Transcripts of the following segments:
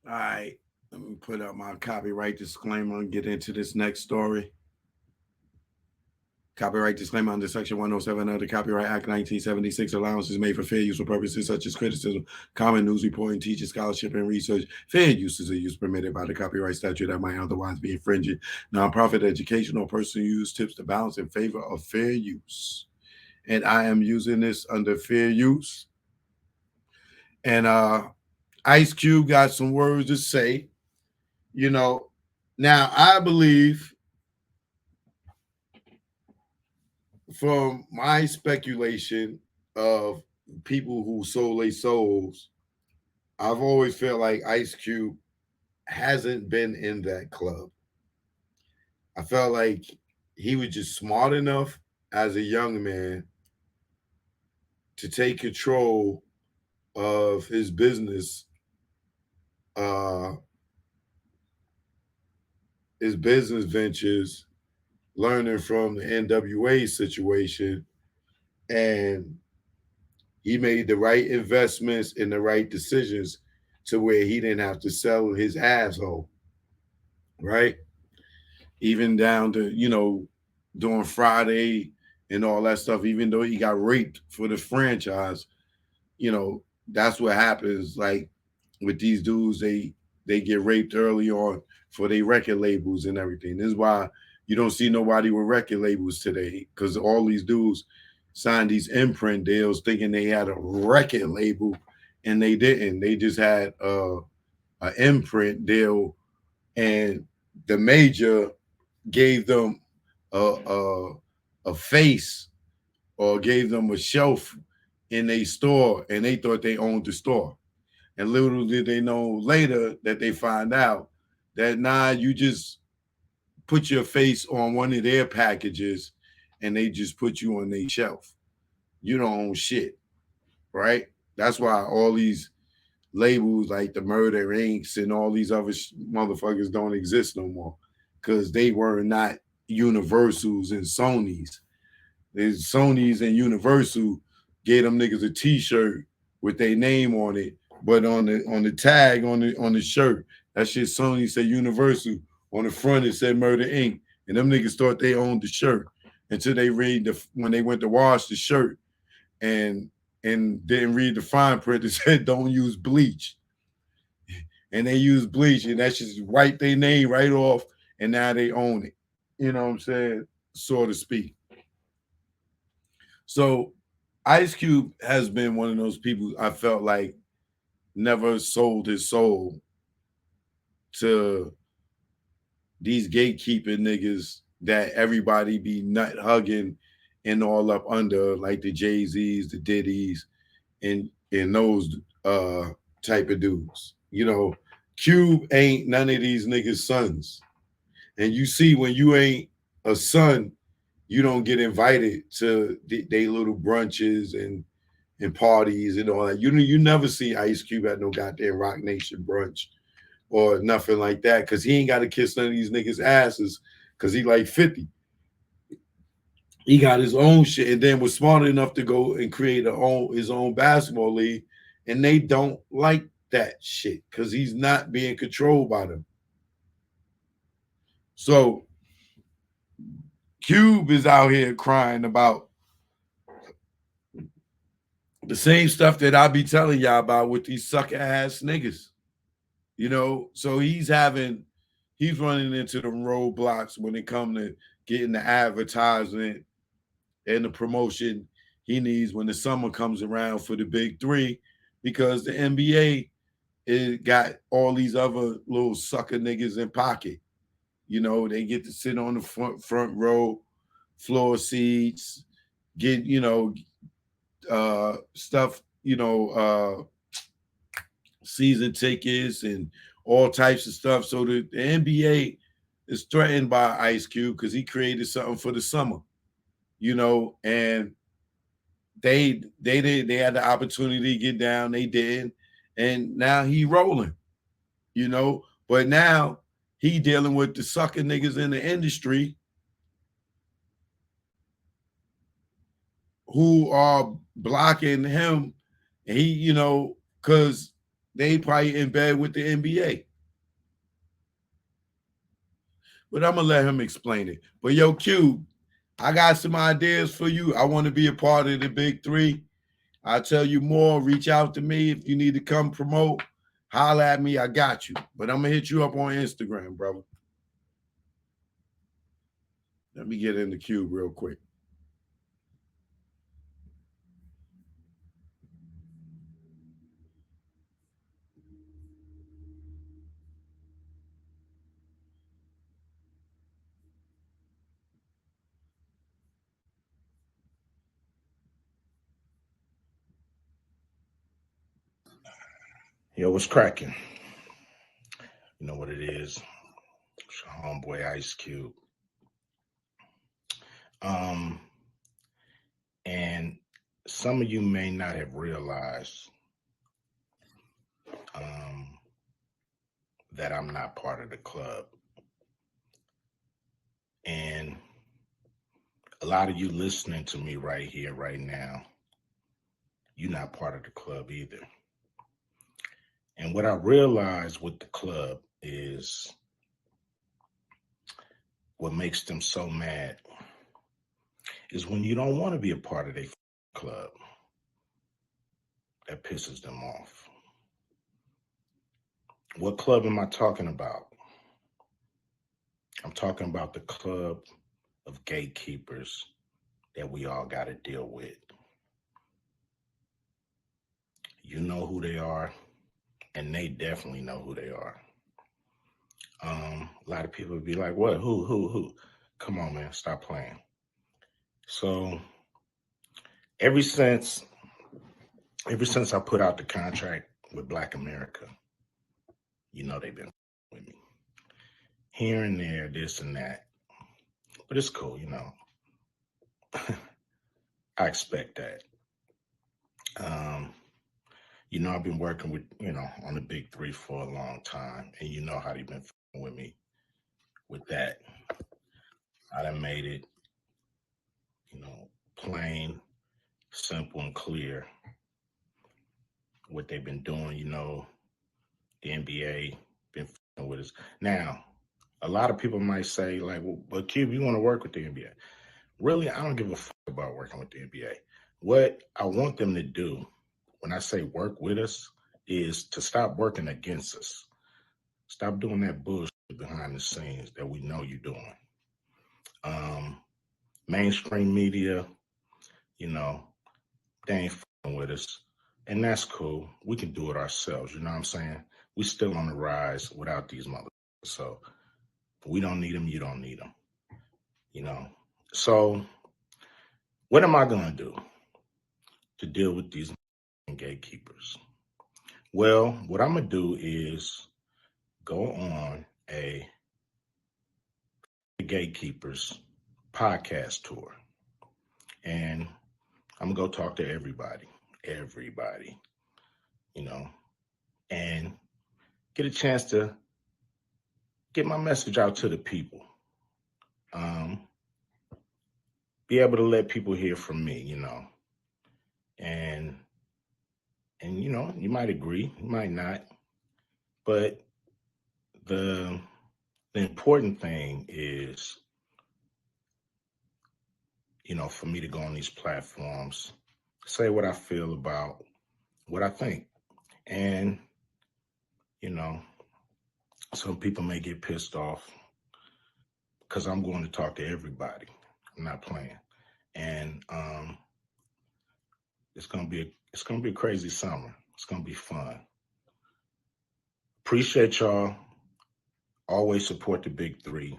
All right, let me put up my copyright disclaimer and get into this next story. Copyright disclaimer under Section 107 of the Copyright Act 1976. Allowances made for fair use for purposes such as criticism, common news reporting, teaching, scholarship, and research. Fair use is a use permitted by the copyright statute that might otherwise be infringing. Nonprofit educational personal use tips the balance in favor of fair use. And I am using this under fair use. And Ice Cube got some words to say. You know, now I believe from my speculation of people who sold their souls, I've always felt like Ice Cube hasn't been in that club. I felt like he was just smart enough as a young man to take control of uh, his business ventures, learning from the NWA situation, and he made the right investments and the right decisions to where he didn't have to sell his asshole, right? Even down to, doing Friday and all that stuff, even though he got raped for the franchise, you know, that's what happens. Like with these dudes, they get raped early on for their record labels and everything. This is why you don't see nobody with record labels today, because all these dudes signed these imprint deals thinking they had a record label, and they didn't. They just had an imprint deal, and the major gave them a a face or gave them a shelf in a store, and they thought they owned the store. And little did they know later that they find out that nah, you just put your face on one of their packages, and they just put you on their shelf. You don't own shit, right? That's why all these labels like the Murder Inks and all these other motherfuckers don't exist no more, because they were not Universals and Sonys. There's Sonys and Universal gave them niggas a T-shirt with their name on it, but on the tag on the shirt, that shit Sony said Universal. On the front it said Murder Inc. And them niggas thought they owned the shirt until they read when they went to wash the shirt and didn't read the fine print that said don't use bleach. And they used bleach, and that just wipe their name right off, and now they own it. You know what I'm saying? So to speak. So Ice Cube has been one of those people I felt like never sold his soul to these gatekeeping niggas that everybody be nut hugging and all up under, like the Jay-Z's, the Diddy's, and those type of dudes. Cube ain't none of these niggas' sons. And you see, when you ain't a son, you don't get invited to they little brunches and parties and all that. You never see Ice Cube at no goddamn Rock Nation brunch or nothing like that, because he ain't got to kiss none of these niggas' asses, because he like 50. He got his own shit, and then was smart enough to go and create his own basketball league, and they don't like that shit because he's not being controlled by them. So Cube is out here crying about the same stuff that I be telling y'all about with these sucker ass niggas. So he's running into the roadblocks when it comes to getting the advertisement and the promotion he needs when the summer comes around for the big three, because the NBA got all these other little sucker niggas in pocket. They get to sit on the front row, floor seats, get stuff, season tickets and all types of stuff. So the NBA is threatened by Ice Cube because he created something for the summer, and they had the opportunity to get down, they didn't, and now he rolling, but now he dealing with the sucker niggas in the industry who are blocking him. And he, because They probably in bed with the NBA. But I'm gonna let him explain it. But yo, Q, I got some ideas for you. I want to be a part of the big three. I'll tell you more. Reach out to me if you need to come promote. Holla at me. I got you. But I'm gonna hit you up on Instagram, brother. Let me get in the queue real quick. Yo, what's cracking? You know what it is. It's your homeboy Ice Cube. Um, and some of you may not have realized that I'm not part of the club. And a lot of you listening to me right here, right now, you're not part of the club either. And what I realized with the club is what makes them so mad is when you don't want to be a part of their club. That pisses them off. What club am I talking about? I'm talking about the club of gatekeepers that we all got to deal with. You know who they are, and they definitely know who they are. A lot of people would be like, what? Who? Come on, man, stop playing. So ever since I put out the contract with Black America, you know they've been with me. Here and there, this and that. But it's cool, you know. I expect that. You know, I've been working with, on the big three for a long time, and you know how they've been with me with that. I done made it, plain, simple, and clear what they've been doing. The NBA been with us. Now, a lot of people might say, like, well, but Cube, you want to work with the NBA? Really, I don't give a fuck about working with the NBA. What I want them to do when I say work with us is to stop working against us. Stop doing that bullshit behind the scenes that we know you're doing. Mainstream media, they ain't fucking with us. And that's cool. We can do it ourselves. You know what I'm saying? We still on the rise without these motherfuckers. So we don't need them. You don't need them. So what am I going to do to deal with these gatekeepers? Well, what I'm going to do is go on a Gatekeepers podcast tour. And I'm going to go talk to everybody, and get a chance to get my message out to the people. Be able to let people hear from me, and you might agree, you might not, but the important thing is, for me to go on these platforms, say what I feel about what I think. And, some people may get pissed off because I'm going to talk to everybody. I'm not playing. And it's gonna be a crazy summer. It's gonna be fun. Appreciate y'all. Always support the big three.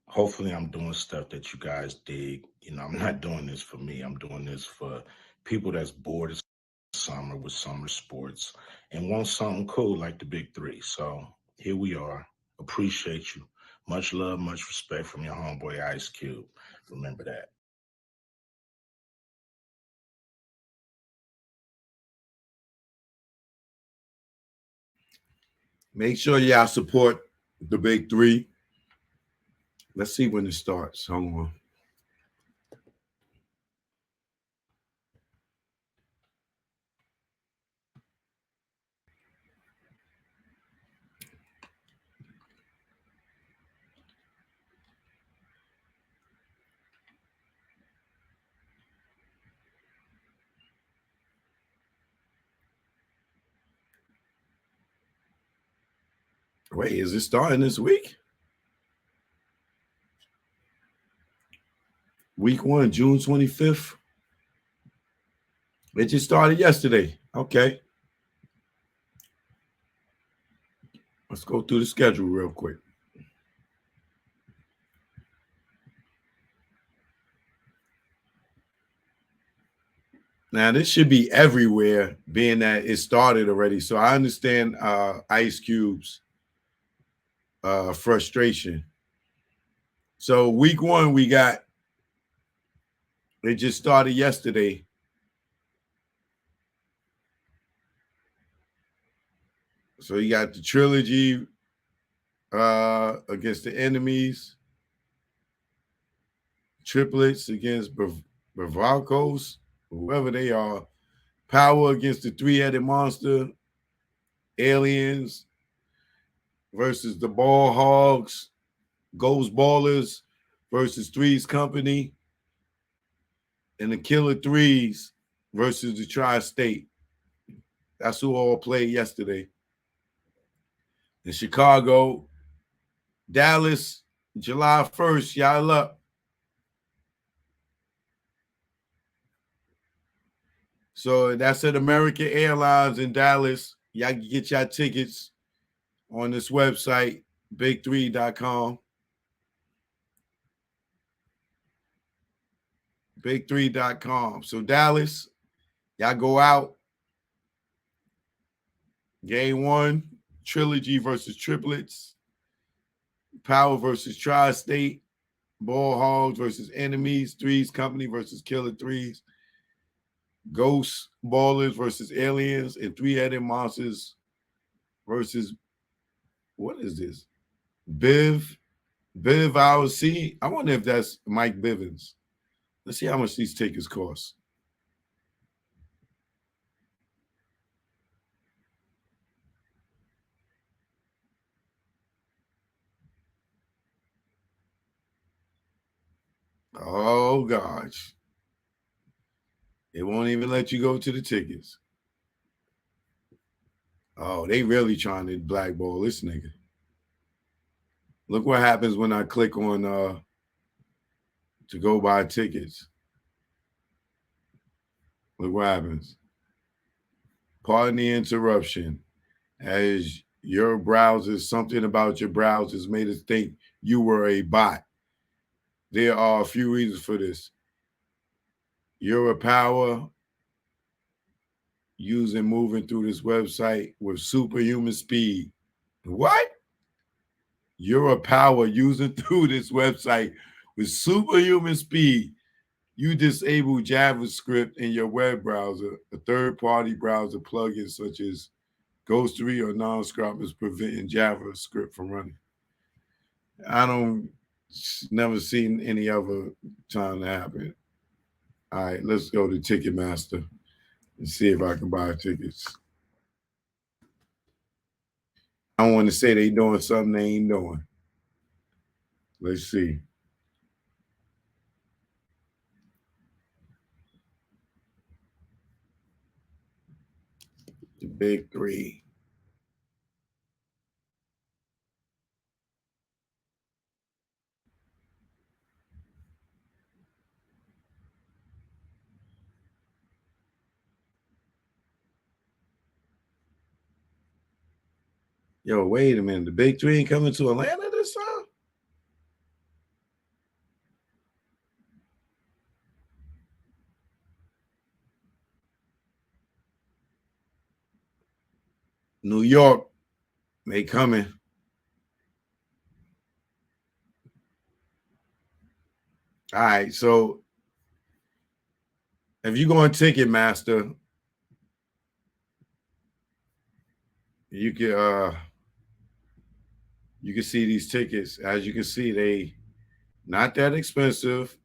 Hopefully I'm doing stuff that you guys dig. I'm not doing this for me. I'm doing this for people that's bored of summer with summer sports and want something cool like the big three. So here we are. Appreciate you. Much love, much respect from your homeboy Ice Cube. Remember that. Make sure y'all support the big three. Let's see when it starts. Hold on. Wait, is it starting this week? Week 1, June 25th. It just started yesterday. Okay. Let's go through the schedule real quick. Now, this should be everywhere, being that it started already. So I understand Ice Cube's frustration. So week 1, we got, it just started yesterday. So you got the trilogy against the enemies, triplets against Bravacos, whoever they are, Power against the three-headed monster, aliens versus the ball hogs, Ghost Ballers versus Three's Company, and the Killer Threes versus the Tri-State. That's who all played yesterday. In Chicago, Dallas, July 1st, y'all up. So that's at American Airlines in Dallas. Y'all can get y'all tickets on this website, big3.com. Big3.com. So Dallas, y'all go out. Game 1, trilogy versus triplets. Power versus Tri-State. Ball Hogs versus enemies. Threes Company versus Killer Threes. Ghost Ballers versus aliens. And three-headed monsters versus, what is this? Biv RC. I wonder if that's Mike Bivens. Let's see how much these tickets cost. Oh, gosh. They won't even let you go to the tickets. Oh, they really trying to blackball this nigga. Look what happens when I click on to go buy tickets. Look what happens. Pardon the interruption. As your browser, something about your browsers made us think you were a bot. There are a few reasons for this. You're a power using moving through this website with superhuman speed. What? You're a power using through this website with superhuman speed. You disable JavaScript in your web browser. A third-party browser plugin such as Ghostery or NonScript is preventing JavaScript from running. I don't, never seen any other time that happen. All right, let's go to Ticketmaster and see if I can buy tickets. I don't want to say they doing something they ain't doing. Let's see. The big 3. Yo, wait a minute. The big 3 ain't coming to Atlanta this time? New York, they coming. All right, so if you go on Ticketmaster, you can see these tickets. As you can see, they not that expensive.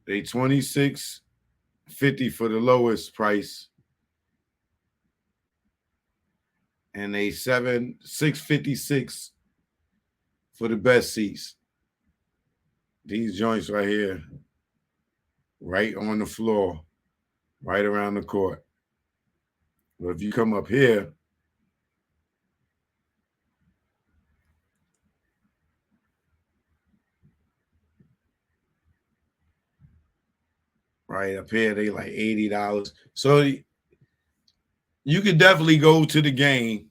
They $26.50 for the lowest price, and they $6.56 for the best seats. These joints right here, right on the floor, right around the court. But if you come up here, Right up here, they like $80. So you could definitely go to the game.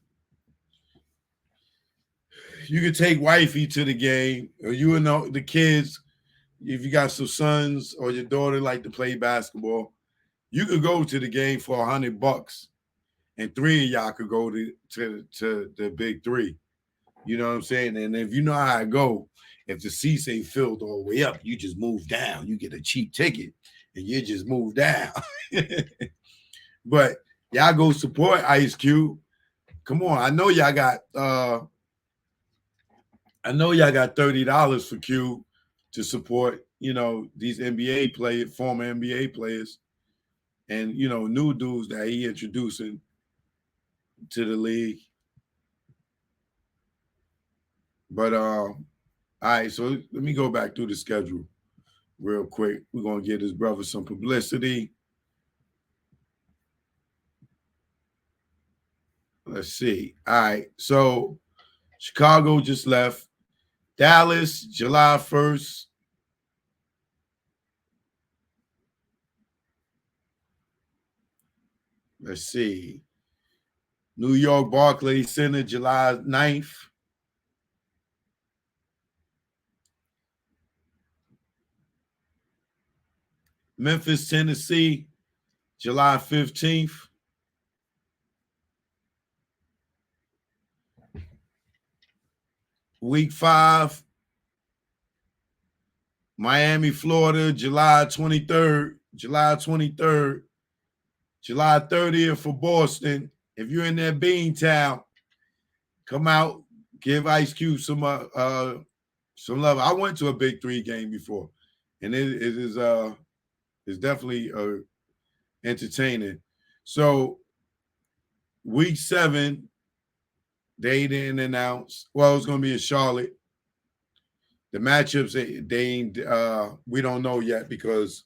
You could take wifey to the game, or you and the kids. If you got some sons or your daughter like to play basketball, you could go to the game for $100, and three of y'all could go to the big three. You know what I'm saying? And if you know how I go, if the seats ain't filled all the way up, you just move down. You get a cheap ticket, and you just move down. But y'all go support Ice Cube. Come on, I know y'all got $30 for Cube to support, these NBA players, former NBA players, and new dudes that he introducing to the league. But all right, so let me go back through the schedule real quick. We're gonna give this brother some publicity. Let's see. All right, so Chicago just left. Dallas, July 1st. Let's see. New York Barclays Center, July 9th. Memphis, Tennessee, July 15th. Week 5, Miami, Florida, July 23rd. July 23rd. July 30th for Boston. If you're in that Beantown, come out, give Ice Cube some love. I went to a Big 3 game before, and it is it's definitely entertaining. So week 7, they didn't announce. Well, it's going to be in Charlotte. The matchups they ain't. We don't know yet because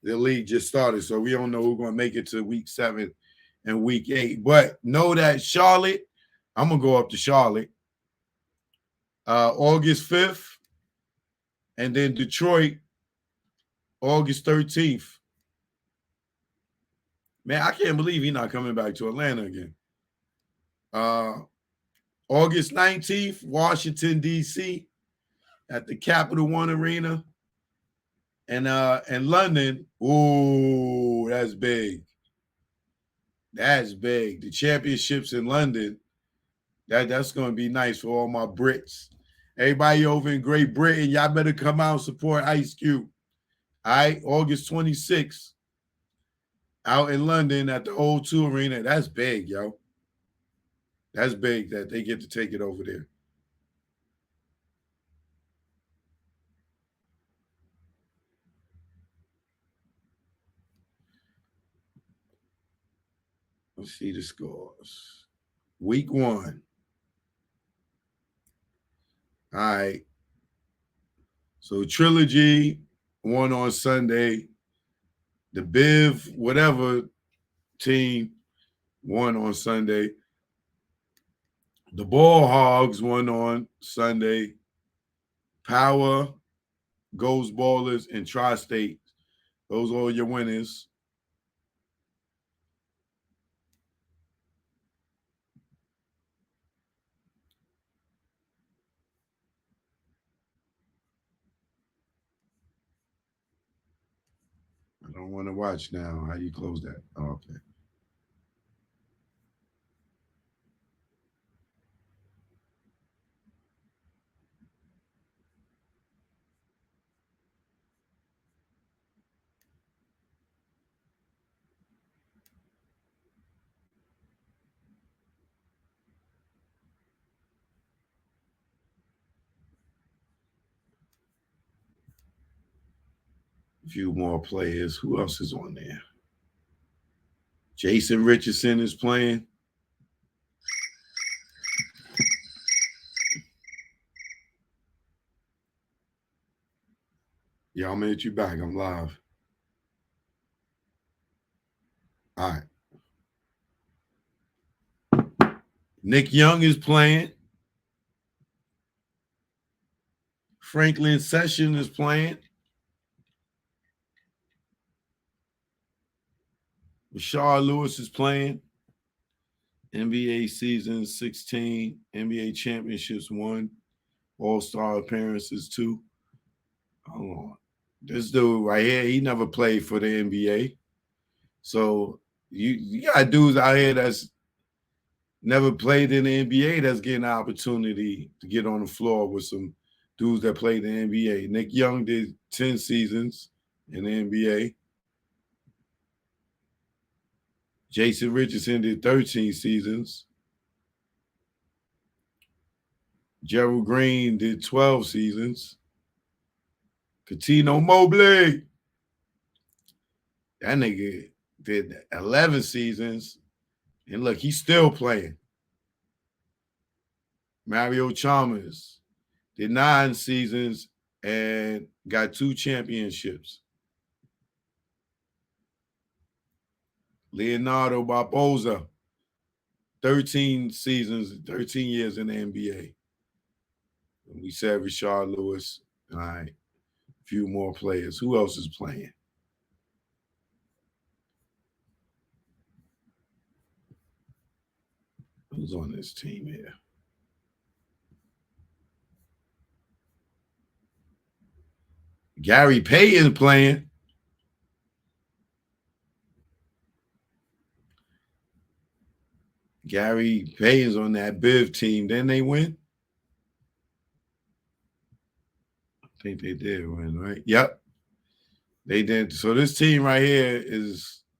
the league just started, so we don't know who's going to make it to week 7 and week 8. But know that Charlotte, I'm gonna go up to Charlotte. August 5th, and then Detroit, August 13th. Man, I can't believe he's not coming back to Atlanta again. August 19th, Washington, D.C. at the Capital One Arena. And London, ooh, that's big. That's big. The championships in London, that's going to be nice for all my Brits. Everybody over in Great Britain, y'all better come out and support Ice Cube. All right, August 26th, out in London at the O2 Arena. That's big, yo. That's big that they get to take it over there. Let's see the scores. Week 1. All right. So Trilogy won on Sunday. The Biv, whatever team, won on Sunday. The Ball Hogs won on Sunday. Power, Ghost Ballers, and Tri-State. Those are all your winners. I don't want to watch now. How you close that? Oh, okay. A few more players. Who else is on there? Jason Richardson is playing. Yeah, I'm gonna hit you back. I'm live. All right. Nick Young is playing. Franklin Session is playing. Rashard Lewis is playing. NBA season 16, NBA championships 1, All-Star appearances 2. Hold on. This dude right here, he never played for the NBA. So you got dudes out here that's never played in the NBA that's getting an opportunity to get on the floor with some dudes that played in the NBA. Nick Young did 10 seasons in the NBA. Jason Richardson did 13 seasons. Gerald Green did 12 seasons. Coutinho Mobley, that nigga did 11 seasons. And look, he's still playing. Mario Chalmers did 9 seasons and got 2 championships. Leonardo Barbosa, 13 seasons, 13 years in the NBA. And we said Rashard Lewis. All right. A few more players. Who else is playing? Who's on this team here? Gary Payton playing. Gary Payton's on that Biv team. Didn't they win? I think they did win, right? Yep. They did. So this team right here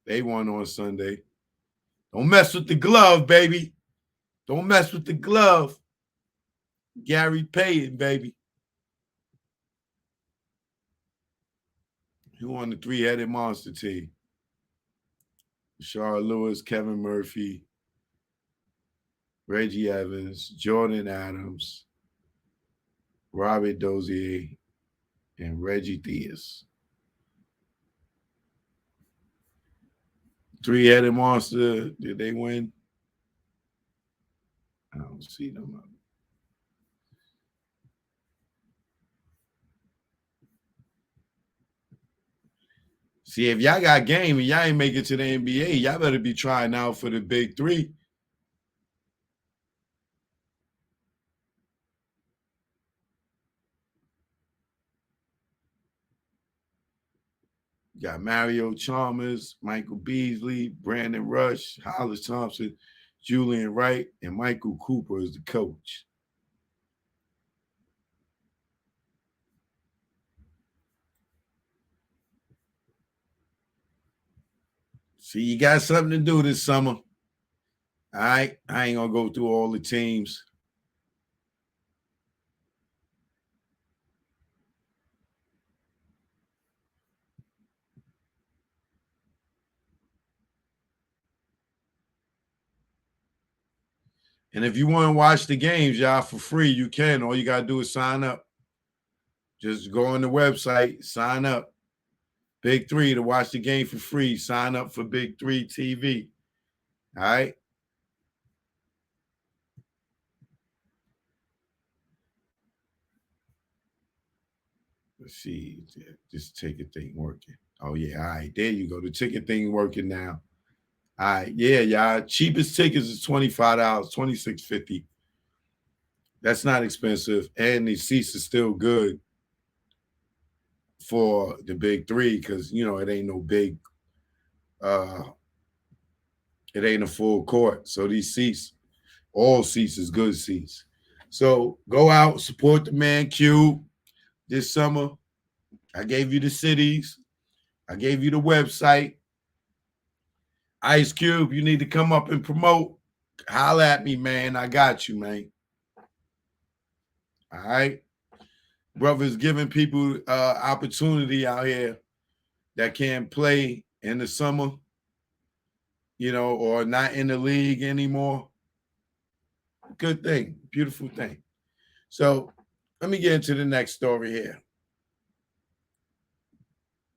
they won on Sunday. Don't mess with the glove, baby. Don't mess with the glove. Gary Payton, baby. Who on the 3-headed monster team? Rashard Lewis, Kevin Murphy, Reggie Evans, Jordan Adams, Robert Dozier, and Reggie Theus. 3-headed monster. Did they win? I don't see them. See, if y'all got game and y'all ain't make it to the NBA, y'all better be trying out for the big 3. You got Mario Chalmers, Michael Beasley, Brandon Rush, Hollis Thompson, Julian Wright, and Michael Cooper is the coach. See, you got something to do this summer. All right? I ain't going to go through all the teams. And if you want to watch the games, y'all, for free, you can. All you got to do is sign up. Just go on the website, sign up. Big 3 to watch the game for free. Sign up for Big 3 TV. All right? Let's see. This ticket thing working. Oh, yeah. All right. There you go. The ticket thing working now. All right. Yeah, y'all. Cheapest tickets is $25, $26.50. That's not expensive. And the seats are still good for the big 3 because, it ain't no big, it ain't a full court. So these seats, all seats is good seats. So go out, support the man Cube this summer. I gave you the cities. I gave you the website. Ice Cube, you need to come up and promote. Holla at me, man. I got you, man. All right. Brothers giving people opportunity out here that can't play in the summer, or not in the league anymore. Good thing. Beautiful thing. So let me get into the next story here.